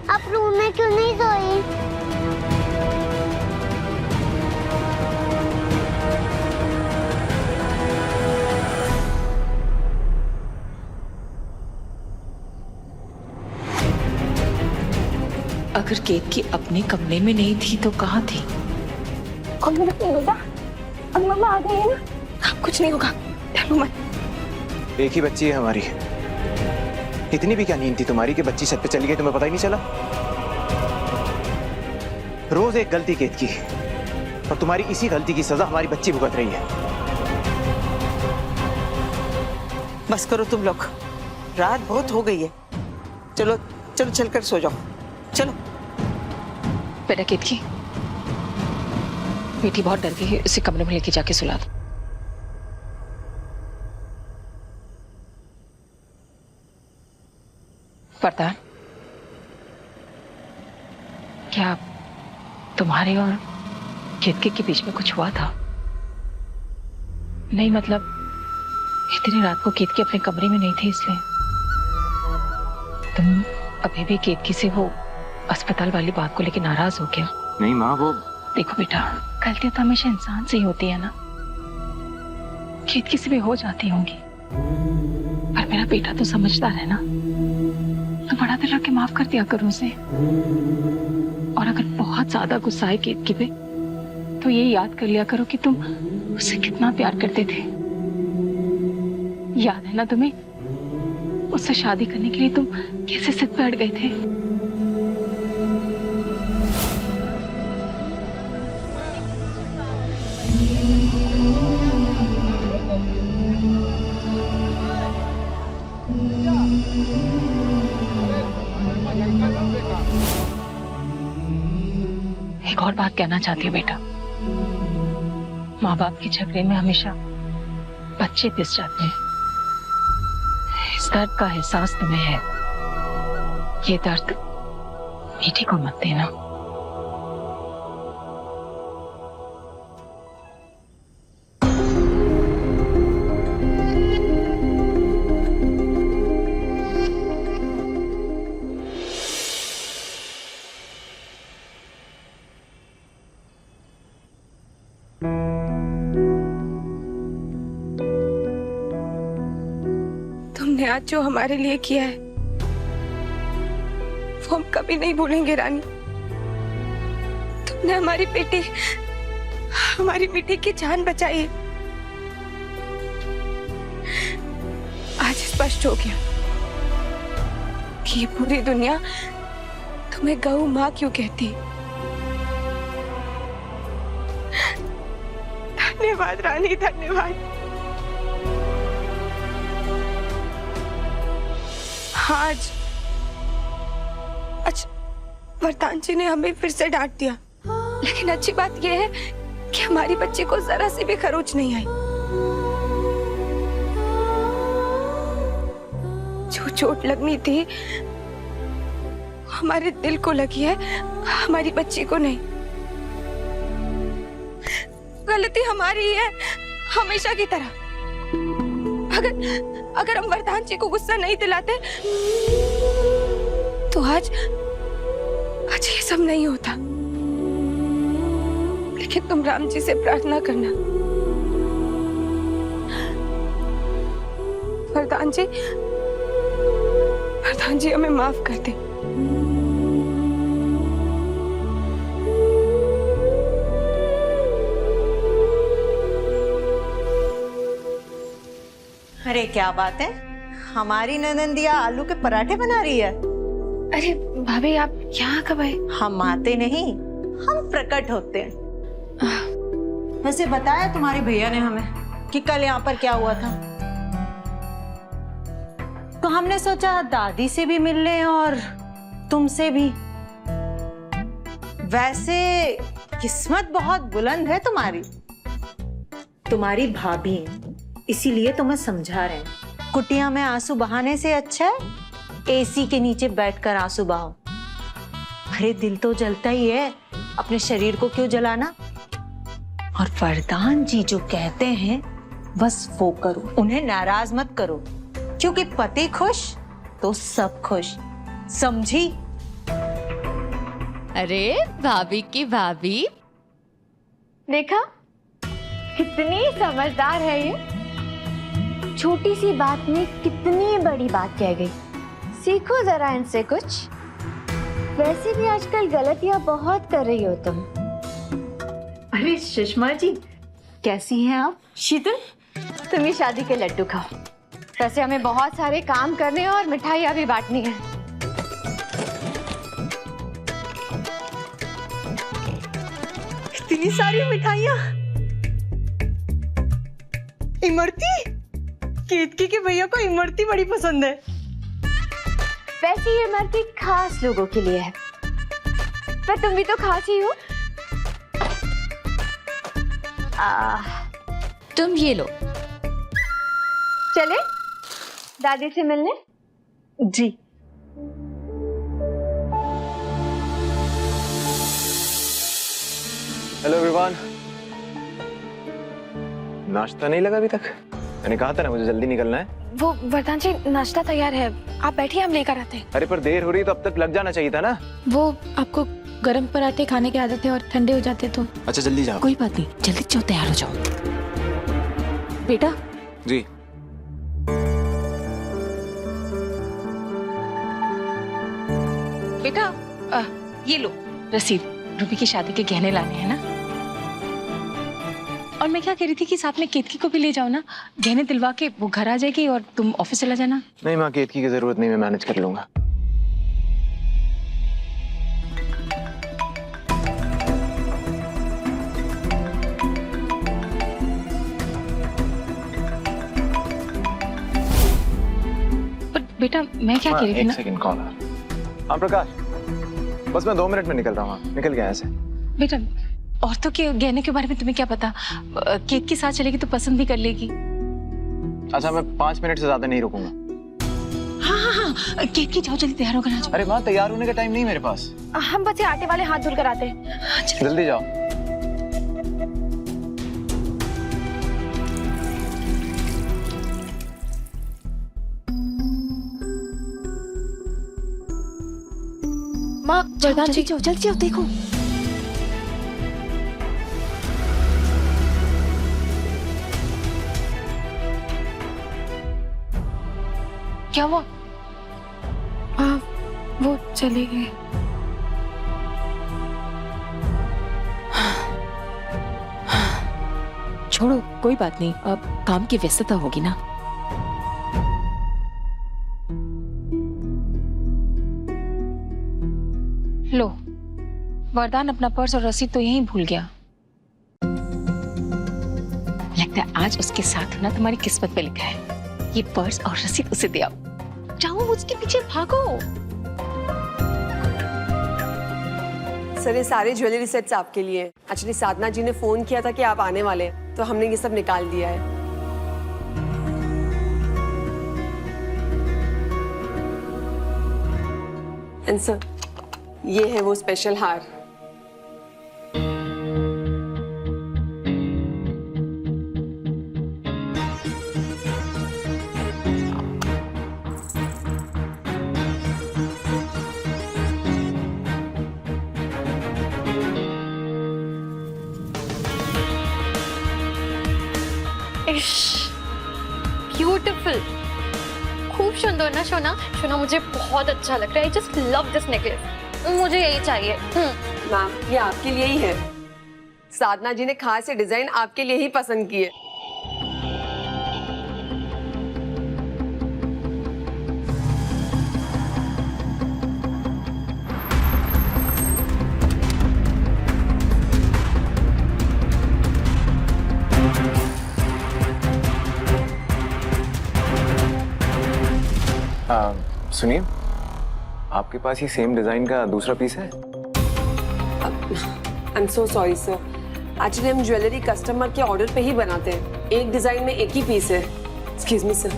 आप रूम में क्यों नहीं सोई? अगर केतकी अपने कमरे में नहीं थी तो कहाँ थी? बेटा, अब मम्मा आ गई है ना, कुछ नहीं होगा, डरो मत। एक ही बच्ची है हमारी, इतनी भी क्या नींद थी तुम्हारी कि बच्ची छत पे चली गई, तुम्हें पता ही नहीं चला? रोज एक गलती केतकी, और तुम्हारी इसी गलती की सजा हमारी बच्ची भुगत रही है। बस करो तुम लोग, रात बहुत हो गई है। चलो चलो चलकर सो जाओ, चलो। बेटा केतकी, बेटी बहुत डर गई है, इसे कमरे में लेके जाके सुला दो। वरदान, क्या तुम्हारे और केतकी के बीच में कुछ हुआ था? नहीं मतलब इतनी रात को केतकी अपने कमरे में नहीं थी इसलिए। तुम अभी भी केतकी से वो अस्पताल वाली बात को लेकर नाराज हो क्या? नहीं माँ, वो देखो बेटा, गलतियां तो हमेशा इंसान से ही होती है ना, केतकी से भी हो जाती होंगी, पर मेरा बेटा तो समझदार है ना, तो बड़ा दिल रख के माफ कर दिया करो उसे। और अगर बहुत ज्यादा गुस्सा है केतकी पे तो ये याद कर लिया करो कि तुम उससे कितना प्यार करते थे। याद है ना तुम्हें, उससे शादी करने के लिए तुम कैसे जिद पे अड़ गए थे? एक और बात कहना चाहती हूँ बेटा, माँ बाप के झगड़े में हमेशा बच्चे पिस जाते हैं। इस दर्द का एहसास तुम्हें है, ये दर्द बेटी को मत देना। तुमने आज जो हमारे लिए किया है वो हम कभी नहीं भूलेंगे रानी। तुमने हमारी बेटी की जान बचाई है। आज स्पष्ट हो गया कि ये पूरी दुनिया तुम्हें गऊ माँ क्यों कहती है। धन्यवाद रानी, धन्यवाद। आज वरदान जी ने हमें फिर से डांट दिया, लेकिन अच्छी बात यह है कि हमारी बच्ची को जरा सी भी खरोच नहीं आई। जो चोट लगनी थी हमारे दिल को लगी है, हमारी बच्ची को नहीं। गलती हमारी ही है, हमेशा की तरह। अगर हम वरदान जी को गुस्सा नहीं दिलाते तो आज ये सब नहीं होता। लेकिन तुम राम जी से प्रार्थना करना, वरदान जी हमें माफ कर दे। अरे क्या बात है, हमारी ननंदिया आलू के पराठे बना रही है। अरे भाभी, आप यहाँ कब आए? हम आते नहीं, हम प्रकट होते हैं। वैसे बताया तुम्हारे भैया ने हमें कि कल यहाँ पर क्या हुआ था, तो हमने सोचा दादी से भी मिल लें और तुमसे भी। वैसे किस्मत बहुत बुलंद है तुम्हारी। तुम्हारी भाभी है, इसीलिए तुम्हें समझा रहे हैं। कुटिया में आंसू बहाने से अच्छा है एसी के नीचे बैठकर आंसू बहाओ। अरे दिल तो जलता ही है, अपने शरीर को क्यों जलाना। और वरदान जी जो कहते हैं बस वो करो, उन्हें नाराज मत करो, क्योंकि पति खुश तो सब खुश, समझी? अरे भाभी की भाभी, देखा कितनी समझदार है ये। छोटी सी बात में कितनी बड़ी बात कह गई। सीखो जरा इनसे कुछ। वैसे भी आजकल गलतियां बहुत कर रही हो तुम। अरे सुषमा जी, कैसी हैं आप? शीतल, तुम ही शादी के लड्डू खाओ। वैसे हमें बहुत सारे काम करने और मिठाइयाँ भी बांटनी है। इतनी सारी मिठाइयाँ। इमरती, केतकी के भैया को इमरती बड़ी पसंद है। वैसे ये इमरती खास लोगों के लिए है, पर तुम भी तो खास ही हो। तुम ये लो। चले दादी से मिलने। जी। Hello everyone. नाश्ता नहीं लगा अभी तक? मैंने कहा था ना मुझे जल्दी निकलना है। वो वरदान जी, नाश्ता तैयार है, आप बैठिए, हम लेकर आते हैं। अरे पर देर हो रही तो अब तक लग जाना चाहिए था ना। वो आपको गरम पराठे खाने की आदत है और ठंडे हो जाते तो। अच्छा जल्दी जाओ। कोई बात नहीं, जल्दी जाओ, तैयार हो जाओ। बेटा। जी। बेटा ये लो रसीद। रूबी की शादी के गहने लाने हैं ना। और मैं क्या कह रही थी कि साथ में केतकी को भी ले जाओ ना। गहने दिलवा के वो घर आ जाएगी और तुम ऑफिस चला जाना। नहीं माँ, केतकी की जरूरत नहीं, मैं मैनेज कर लूंगा। पर बेटा मैं क्या कह रही थी ना। एक सेकंड कॉल। हाँ प्रकाश, बस मैं 2 मिनट में निकल रहा हूँ। निकल गया ऐसे। बेटा औरतों के गहने के बारे में तुम्हें क्या पता। केक के साथ चलेगी तो पसंद भी कर लेगी। अच्छा मैं 5 मिनट से ज्यादा नहीं रुकूंगा। हाँ, केक की जाओ, जल्दी तैयार होकर आ जाओ। अरे माँ, तैयार होने का टाइम नहीं मेरे पास। हम बस ये आटे वाले हाथ धुल कर आते हैं। जल्दी जाओ। माँ, वरदान जी, जाओ, जल्दी जाओ, देखो। क्या हुआ? वो चले गए। छोड़ो, कोई बात नहीं, अब काम की व्यस्तता होगी ना। लो, वरदान अपना पर्स और रसीद तो यहीं भूल गया। लगता है आज उसके साथ होना तुम्हारी किस्मत पे लिखा है। ये पर्स और रसीद उसे दे आओ। जाओ, उसके पीछे भागो। सर, ये सारे ज्वेलरी सेट्स आपके लिए। एक्चुअली साधना जी ने फोन किया था कि आप आने वाले हैं, तो हमने ये सब निकाल दिया है। एंड सर, ये है वो स्पेशल हार। ब्यूटीफुल, खूब सुंदर ना सोना। सोना मुझे बहुत अच्छा लग रहा है। I just love this necklace, मुझे यही चाहिए। मैम, ये आपके लिए ही है। साधना जी ने खास ये डिजाइन आपके लिए ही पसंद की है। सुनिए, आपके पास ये सेम डिजाइन का दूसरा पीस है? I am so sorry sir, actually हम ज्वेलरी कस्टमर के ऑर्डर पे ही बनाते हैं। एक डिजाइन में एक ही पीस है। एक्सक्यूज मी सर,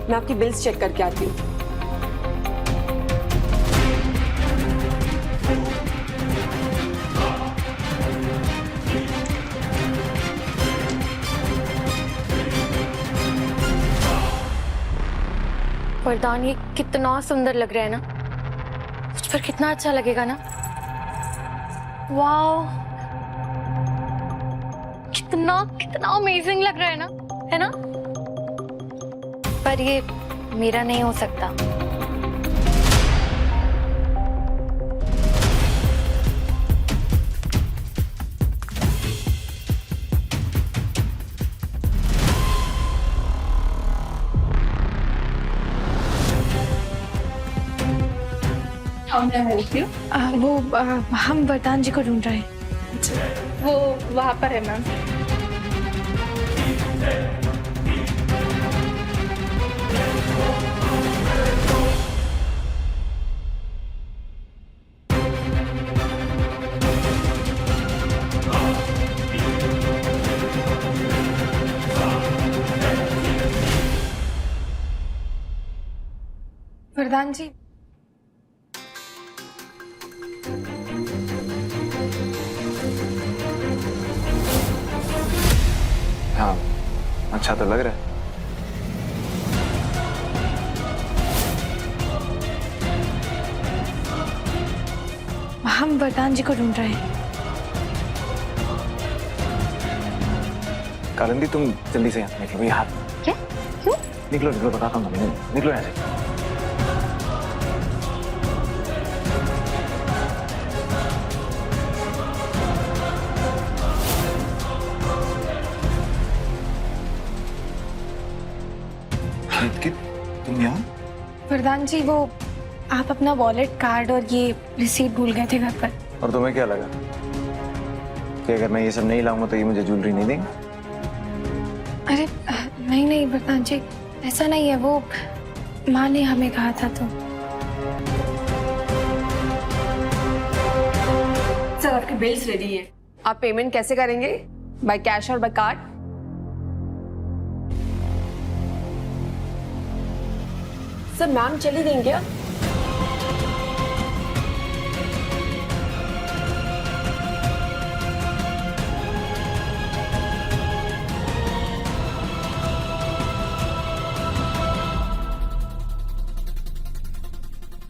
मैं आपकी बिल्स चेक करके आती हूँ। वरदान, ये कितना सुंदर लग रहा है ना, मुझ पर कितना अच्छा लगेगा ना। वाओ, कितना कितना अमेजिंग लग रहा है ना? पर ये मेरा नहीं हो सकता। हम वरदान जी को ढूंढ रहे हैं। वो वहां पर है मैम। वरदान जी, हाँ, अच्छा तो लग रहा है। हम वरदान जी को ढूंढ रहे हैं। कालिंदी, तुम जल्दी से यहाँ निकलो। ये हाथ क्या? क्यों? निकलो निकलो, बताता हूँ मैं। निकलो यहाँ से। तुम यहाँ? वरदान जी, वो आप अपना वॉलेट, कार्ड और ये रिसीट भूल गए थे घर पर। और तुम्हें क्या लगा कि अगर मैं ये सब नहीं लाऊंगा तो ये मुझे ज्वेलरी नहीं देंगे? अरे नहीं नहीं वरदान जी, ऐसा नहीं है। वो माँ ने हमें कहा था तो। सर, आपके बिल्स रेडी हैं। आप पेमेंट कैसे करेंगे? बाय कैश और बाय कार्ड? सर, मैम चली गई क्या?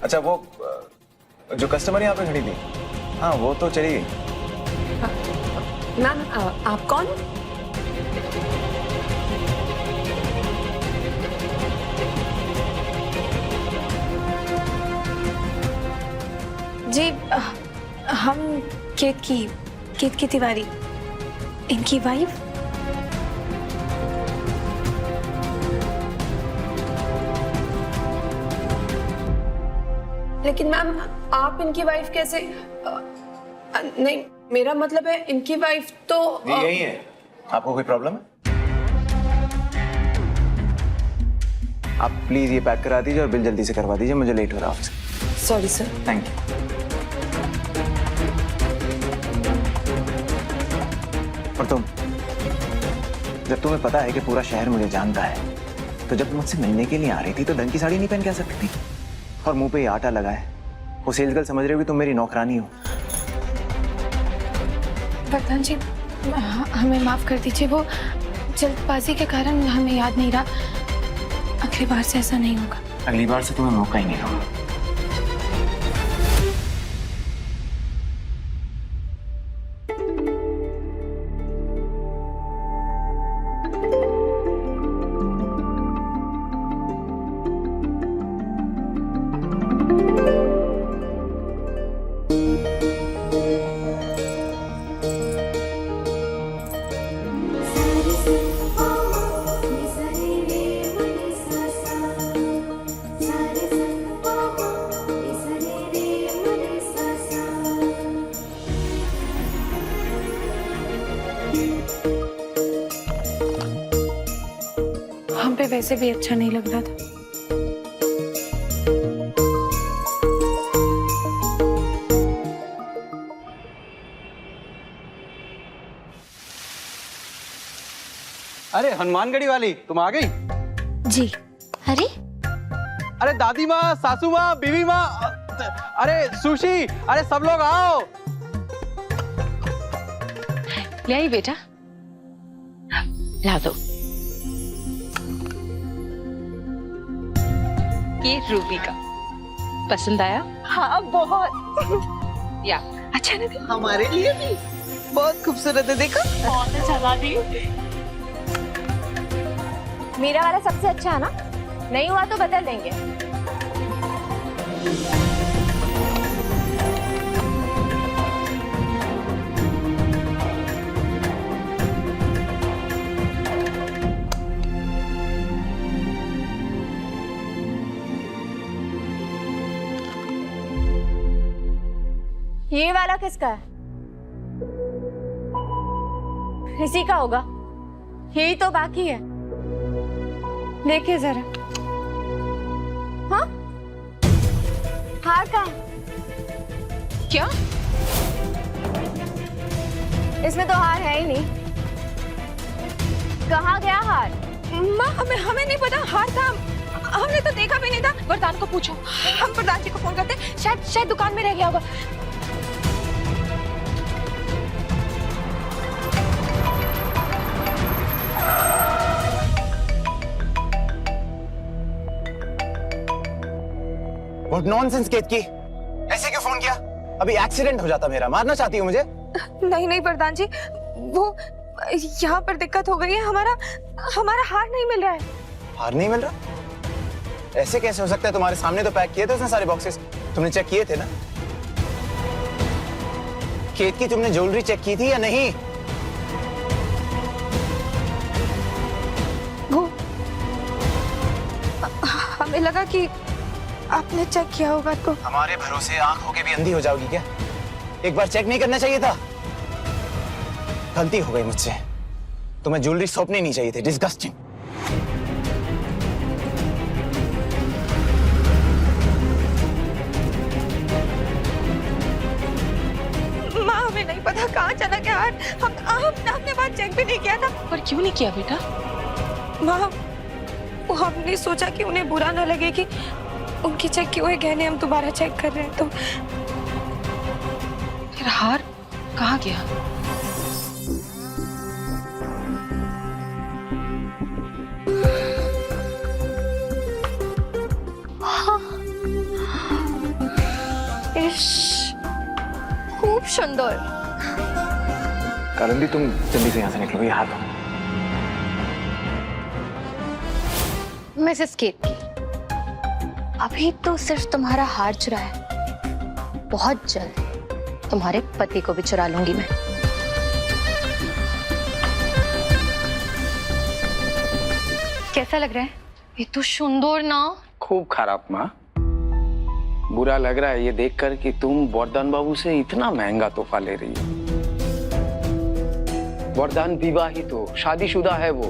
अच्छा, वो जो कस्टमर यहाँ पे खड़ी थी, हाँ वो तो चली गई। मैम, आप कौन? जी, हम केत की तिवारी, इनकी वाइफ। लेकिन मैम, आप इनकी वाइफ कैसे? नहीं, मेरा मतलब है इनकी वाइफ तो ये यही है। आपको कोई प्रॉब्लम है? आप प्लीज ये पैक करा दीजिए और बिल जल्दी से करवा दीजिए, मुझे लेट हो रहा है आपसे। Sorry sir. Thank you. और तुम, जब तुम्हें पता है कि पूरा शहर मुझे जानता है, तो जब मुझसे मिलने के लिए आ रही थी तो ढंग की साड़ी नहीं पहन के आ सकती थी? और मुंह पे ये आटा लगा है, वो सेल्स गर्ल समझ रही हो कि तुम मेरी नौकरानी हो। वरदान जी, हमें माफ कर दीजिए। वो जल्दबाजी के कारण हमें याद नहीं रहा। अगली बार से ऐसा नहीं होगा। अगली बार से तुम्हें मौका ही नहीं दूंगा। हम पे वैसे भी अच्छा नहीं लग रहा था। अरे हनुमानगढ़ी वाली, तुम आ गई? जी। अरे अरे दादी माँ, सासू माँ, बीवी माँ, अरे सुशी, अरे सब लोग आओ। ले आई बेटा, ला दो। ये रूबी का पसंद आया? हाँ बहुत। या अच्छा नहीं दिया? हमारे लिए भी बहुत खूबसूरत है, देखो। बहुत अच्छा दादी। मेरा वाला सबसे अच्छा है ना? नहीं हुआ तो बदल देंगे। ये वाला किसका है? इसी का होगा, यही तो बाकी है। देखिए जरा। हाँ, हार कहाँ? क्या? इसमें तो हार है ही नहीं। कहाँ गया हार? माँ, हमें नहीं पता हार था। हमने तो देखा भी नहीं था। वरदान को पूछो। हम वरदान जी को फोन करते, शायद दुकान में रह गया होगा। What nonsense, केतकी, ऐसे क्यों फोन किया? अभी एक्सीडेंट हो जाता मेरा। मारना चाहती हो मुझे? नहीं वरदान जी, वो यहाँ पर दिक्कत हो गई है। हमारा हार नहीं मिल रहा है। हार नहीं मिल रहा? ऐसे कैसे हो सकता है? तुम्हारे सामने तो पैक किए थे उसने सारे बॉक्सेस। तुमने चेक किए थे ना? केतकी, तुमने ज्वेलरी चेक की थी या नहीं? वो हमें लगा कि आपने चेक किया होगा तो। हमारे भरोसे आंख होके भी अंधी हो जाओगी क्या? एक बार चेक नहीं करना चाहिए था? गलती हो गई मुझसे। तुम्हें ज्वेलरी सौंपनी नहीं चाहिए थी। डिस्गस्टिंग। माँ, हमें नहीं पता कहाँ चला गया हार। हमने अपने बाद चेक भी नहीं किया था। पर क्यों नहीं किया बेटा? माँ, वो हमने सोचा कि उन्हें बुरा ना लगे कि उनके चेक किए हुए गहने हम दोबारा चेक कर रहे हैं, तो फिर हार कहाँ गया? इश, खूब सुंदर। कालिंदी, तुम जल्दी से यहाँ से निकलो। ये हाथ दो। मिसेस केतकी, अभी तो सिर्फ तुम्हारा हार चुरा है, बहुत जल्द तुम्हारे पति को भी चुरा लूंगी मैं। कैसा लग रहा है? ये तो सुंदर ना। खूब खराब माँ। बुरा लग रहा है ये देखकर कि तुम वरदान बाबू से इतना महंगा तोहफा ले रही हो। वरदान विवाहित हो, शादीशुदा है वो,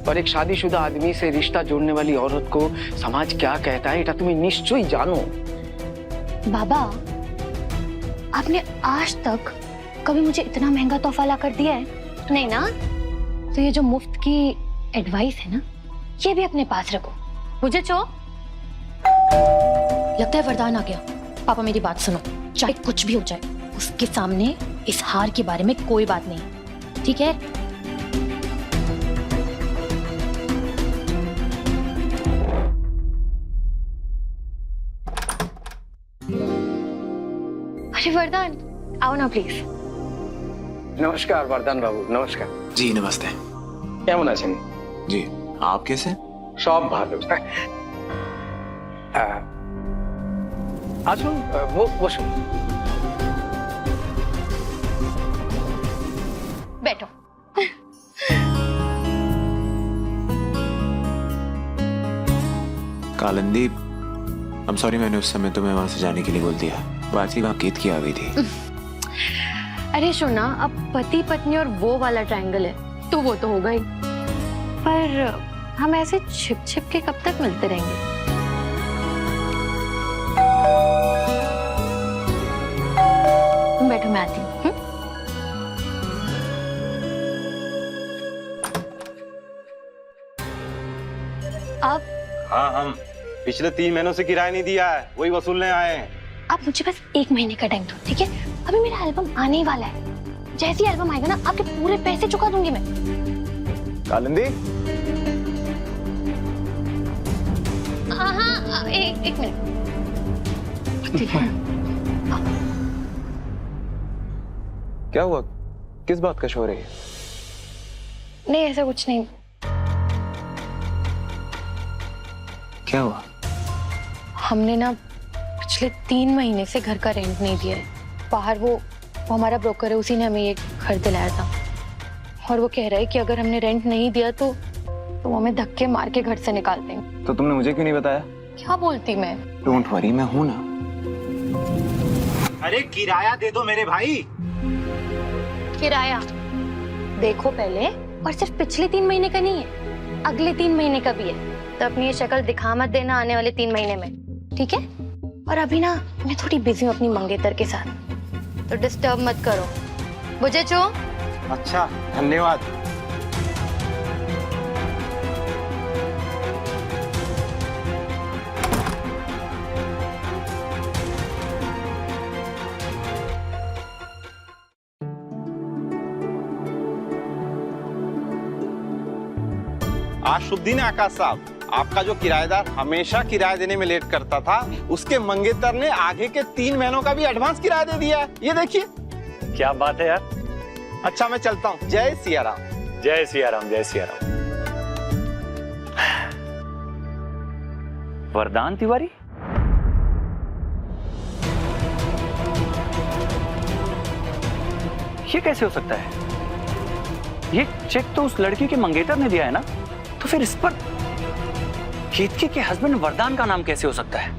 पर एक शादीशुदा आदमी से रिश्ता जोड़ने वाली औरत को समाज क्या कहता है, এটা তুমি নিশ্চয়ই জানো। बाबा, आपने आज तक कभी मुझे इतना महंगा तोहफा ला कर दिया है? नहीं ना? तो ये जो मुफ्त की एडवाइस है ना, ये भी अपने पास रखो। मुझे चो लगता है वरदान आ गया। पापा, मेरी बात सुनो, चाहे कुछ भी हो जाए, उसके सामने इस हार के बारे में कोई बात नहीं, ठीक है? अरे वरदान, आओ ना प्लीज। नमस्कार वरदान बाबू, नमस्कार। जी नमस्ते। কেমন আছেন? जी, आप कैसे? সব ভালো। আসুন, বসুন। बैठो। कालिंदी, I'm sorry, मैंने उस समय तुम्हें वहां से जाने के लिए बोल दिया। बाकी वहां केतकी आ गई थी। अरे सुना, अब पति पत्नी और वो वाला ट्रायंगल है तो वो तो होगा ही, पर हम ऐसे छिप छिप के कब तक मिलते रहेंगे? तुम बैठो, मैं आती हूँ। अब हाँ, हम पिछले 3 महीनों से किराया नहीं दिया है, वही वसूलने आए हैं। आप मुझे बस 1 महीने का टाइम दो, ठीक है? अभी मेरा एल्बम आने ही वाला है। जैसे ही एल्बम आएगा ना, आपके पूरे पैसे चुका दूंगी मैं। कालिंदी, हाँ, एक मिनट। ठीक है। क्या हुआ? किस बात का शोर है? नहीं ऐसा कुछ नहीं। क्या हुआ? हमने ना पिछले 3 महीने से घर का रेंट नहीं दिया है। बाहर वो हमारा ब्रोकर है, उसी ने हमें ये घर दिलाया था। और वो कह रहा है कि अगर हमने रेंट नहीं दिया तो वो हमें धक्के मार के घर से निकाल देंगे। तो तुमने मुझे क्यों नहीं बताया? क्या बोलती मैं? डोंट वरी, मैं हूं ना। अरे किराया दे दो मेरे भाई। किराया देखो पहले, और सिर्फ पिछले 3 महीने का नहीं है, अगले 3 महीने का भी है। तो अपनी ये शक्ल दिखा मत देना आने वाले 3 महीने में, ठीक है? और अभी ना मैं थोड़ी बिजी हूँ अपनी मंगेतर के साथ, तो डिस्टर्ब मत करो, बुझे चो? अच्छा धन्यवाद। आज शुभ दिन है आकाश साहब। आपका जो किराएदार हमेशा किराया देने में लेट करता था, उसके मंगेतर ने आगे के 3 महीनों का भी एडवांस किराया दे दिया है। ये देखिए। क्या बात है यार। अच्छा मैं चलता हूँ। जय सिया राम। जय सिया राम, जय सिया राम। वरदान तिवारी, ये कैसे हो सकता है? ये चेक तो उस लड़की के मंगेतर ने दिया है ना, तो फिर इस पर केतकी के हस्बैंड वरदान का नाम कैसे हो सकता है?